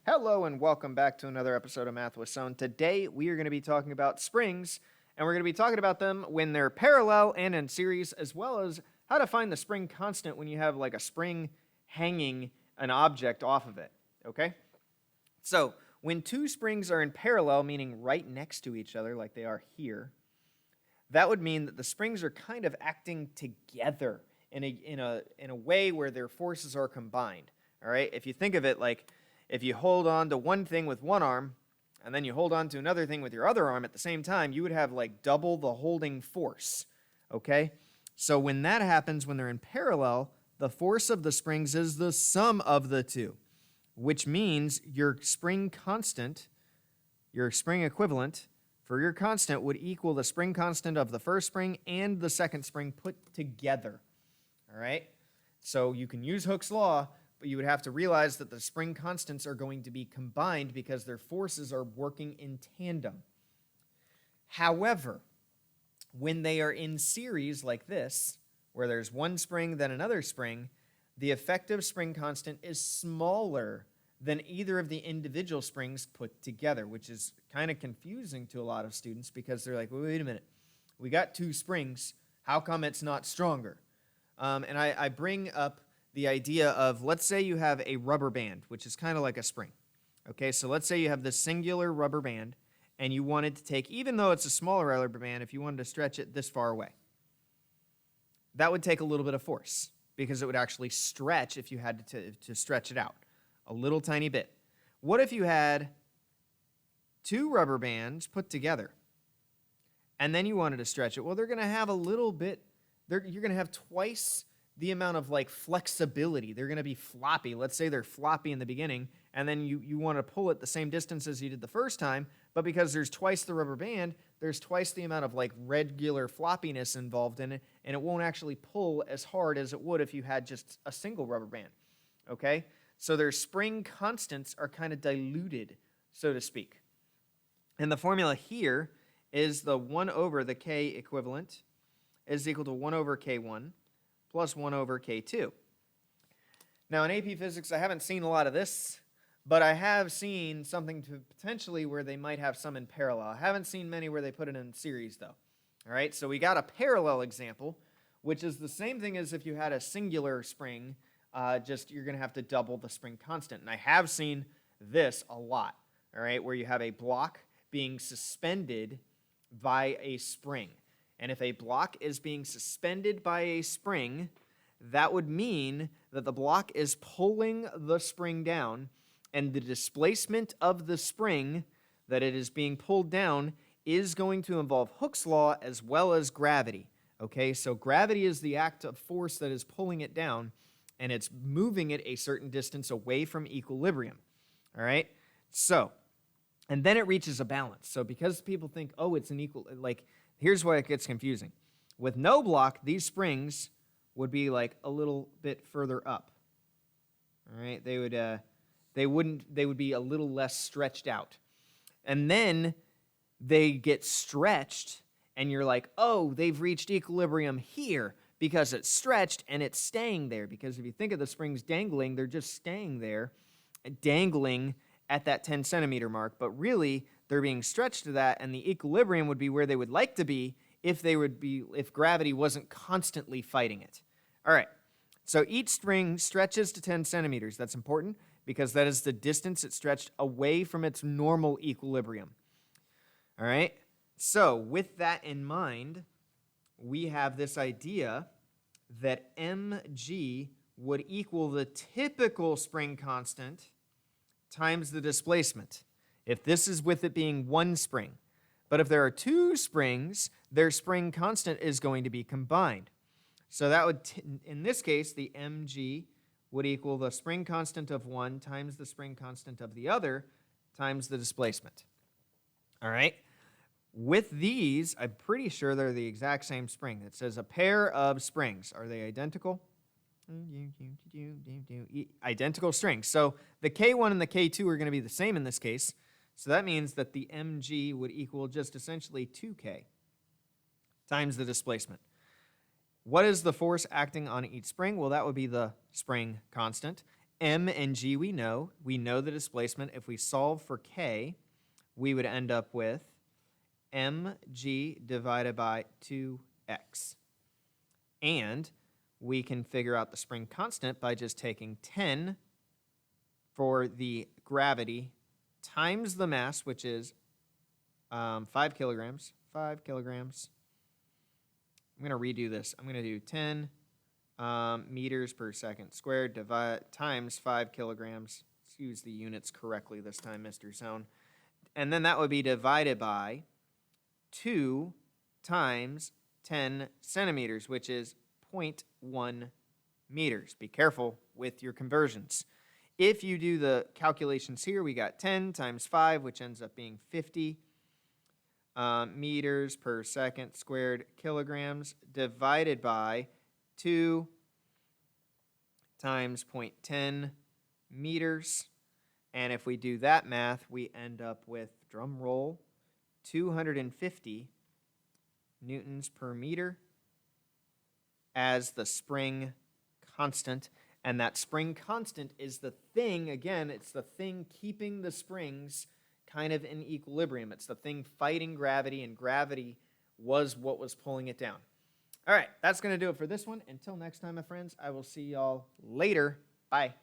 Hello and welcome back to another episode of Math with Sohn. Today we are going to be talking about springs, and we're going to be talking about them when they're parallel and in series, as well as how to find the spring constant when you have like a spring hanging an object off of it, okay? So when two springs are in parallel, meaning right next to each other like they are here, that would mean that the springs are kind of acting together in a way where their forces are combined, all right? If you think of it like if you hold on to one thing with one arm, and then you hold on to another thing with your other arm at the same time, you would have like double the holding force, okay? So when that happens, when they're in parallel, the force of the springs is the sum of the two, which means your spring constant, your spring equivalent for your constant would equal the spring constant of the first spring and the second spring put together, all right? So you can use Hooke's law, but you would have to realize that the spring constants are going to be combined because their forces are working in tandem. However, when they are in series like this, where there's one spring then another spring, the effective spring constant is smaller than either of the individual springs put together, which is kind of confusing to a lot of students because they're like, wait a minute, we got two springs, how come it's not stronger? And I bring up the idea of, let's say you have a rubber band, which is kind of like a spring. Okay, so let's say you have this singular rubber band, and you wanted to take, even though it's a smaller rubber band, if you wanted to stretch it this far away, that would take a little bit of force, because it would actually stretch if you had to stretch it out, a little tiny bit. What if you had two rubber bands put together, and then you wanted to stretch it? Well, they're going to have a little bit, you're going to have twice the amount of like flexibility. They're going to be floppy. Let's say they're floppy in the beginning, and then you want to pull it the same distance as you did the first time, but because there's twice the rubber band, there's twice the amount of like regular floppiness involved in it, and it won't actually pull as hard as it would if you had just a single rubber band, okay? So their spring constants are kind of diluted, so to speak. And the formula here is the 1 over the K equivalent is equal to 1 over K1 plus 1 over K2. Now in AP Physics, I haven't seen a lot of this, but I have seen something to potentially where they might have some in parallel. I haven't seen many where they put it in series though. All right, so we got a parallel example, which is the same thing as if you had a singular spring, just you're going to have to double the spring constant. And I have seen this a lot, all right, where you have a block being suspended by a spring. And if a block is being suspended by a spring, that would mean that the block is pulling the spring down, and the displacement of the spring that it is being pulled down is going to involve Hooke's law as well as gravity. Okay, so gravity is the act of force that is pulling it down, and it's moving it a certain distance away from equilibrium. All right, so, and then it reaches a balance. So because people think, oh, it's an equal, like, here's where it gets confusing. With no block, these springs would be like a little bit further up. All right, they would be a little less stretched out. And then they get stretched, and you're like, oh, they've reached equilibrium here because it's stretched and it's staying there. Because if you think of the springs dangling, they're just staying there, dangling at that 10 centimeter mark, but really they're being stretched to that, and the equilibrium would be where they would like to be if gravity wasn't constantly fighting it. All right, so each spring stretches to 10 centimeters. That's important because that is the distance it stretched away from its normal equilibrium. All right, so with that in mind, we have this idea that mg would equal the typical spring constant times the displacement, if this is with it being one spring. But if there are two springs, their spring constant is going to be combined. So that would, in this case, the mg would equal the spring constant of one times the spring constant of the other times the displacement. All right? With these, I'm pretty sure they're the exact same spring. It says a pair of springs. Are they identical? Identical strings. So the K1 and the K2 are going to be the same in this case. So that means that the mg would equal just essentially 2K times the displacement. What is the force acting on each spring? Well, that would be the spring constant. M and G we know. We know the displacement. If we solve for K, we would end up with mg divided by 2x. And we can figure out the spring constant by just taking 10 for the gravity times the mass, which is 5 kilograms. 5 kilograms. I'm going to redo this. I'm going to do 10 meters per second squared times 5 kilograms. Let's use the units correctly this time, Mr. Zone. And then that would be divided by 2 times 10 centimeters, which is 0.1 meters. Be careful with your conversions. If you do the calculations here, we got 10 times 5, which ends up being 50 meters per second squared kilograms, divided by 2 times 0.10 meters. And if we do that math, we end up with, drum roll, 250 newtons per meter as the spring constant. And that spring constant is the thing, again, it's the thing keeping the springs kind of in equilibrium. It's the thing fighting gravity, and gravity was what was pulling it down. All right, that's going to do it for this one. Until next time, my friends, I will see y'all later. Bye.